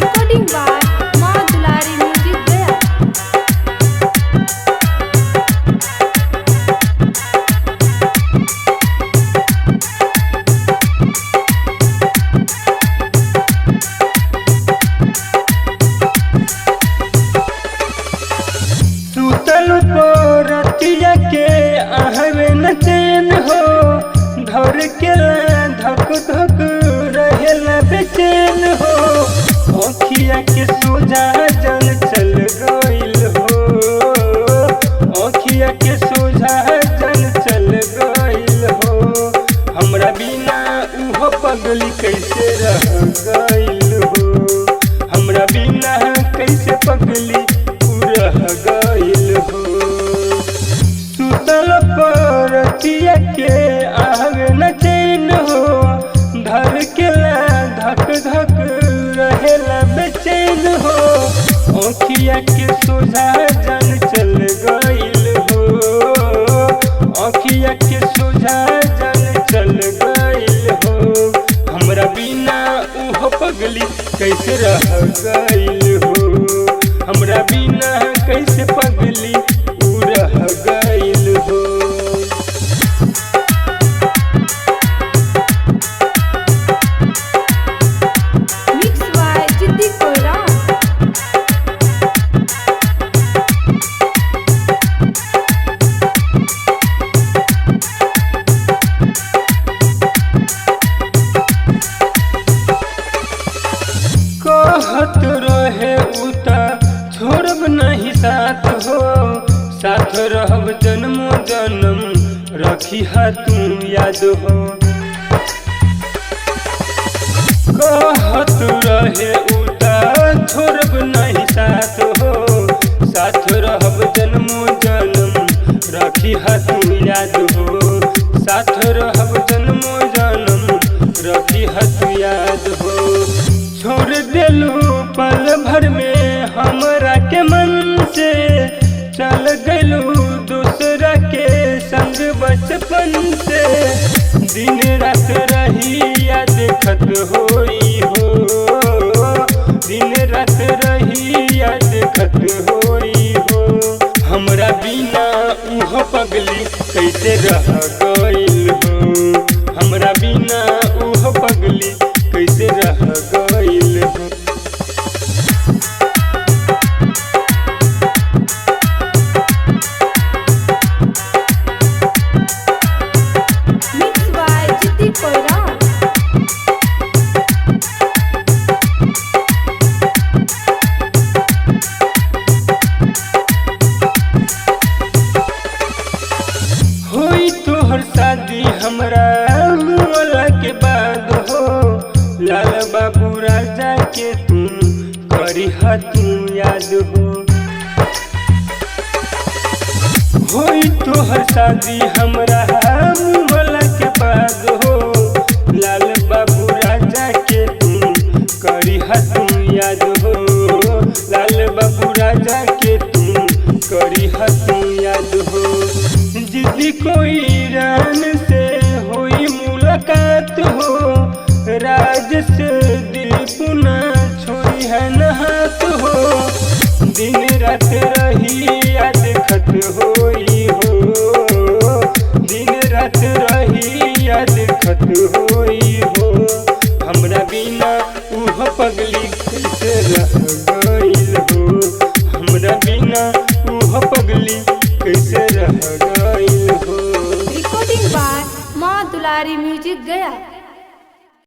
Recording by माँ दुलारी music गया। सुतल रतिया के आहवे न चैन हो, धर के धक धक रहेला बेचैन हो। आँखिया के सोझा जन चल गइल हो, आँखिया के सोझा जन चल गइल हो। हमरा बिना उहो पगली कैसे रह गइल हो, हमरा बिना कैसे पगली रह गइल हो। सुतल रतिया के आवे न चैन हो, धर के धक धक रहेला बेचैन हो। आँखिया के सोझा जन चल गइल हो, आँखिया के सोझा जन चल गइल हो। हमरा बिना उहो पगली कैसे रह गइल हो, हमरा बिना कैसे पगली उ रह गइल हो। Mix by जिद्दी कोयरान। कहत रहे उता छोड़ब नहीं साथ हो, साथ रहब जन्मो जन्म रखी हा तू याद हो। कहत रहे उता छोड़ब नहीं साथ हो, साथ रहब जन्मो जन्म रखी हा तू याद हो। साथ रहब जन्मो जन्म रखी हा तू याद हो। छोड़ देलू पल भर में हमरा के मन से, चल गलू दूसरा के संग बचपन से। दिन रात रही याद खत होई हो, दिन रात रही याद खत होई हो। हमरा बिना उहो पगली कैसे रह गइल हो, हमरा बिना उहो पगली कैसे रह गइल हो। Mix by जिद्दी कोयरान। होई तोहर शादी हमरा मुअला के बाद हो, लाल बाबू राजा के तू करी हा तू याद हो। होई तोहर शादी हमरा मुअला के बाद हो, लाल बाबू राजा के तू करी हा तू याद हो। लाल बाबू राजा के तू करी हा तू याद हो। जिद्दी कोयरान से हुई मुलाकात हो, राज से दिल पुना छोड़ी है न हाथ हो। दिन रात रही याद खत होई हो, दिन रात रही याद खत होई हो। हमरा बिना उहो पगली कैसे रह गइल हो, हमरा बिना उहो पगली कैसे रह गइल हो। Recording by माँ दुलारी म्यूजिक गया।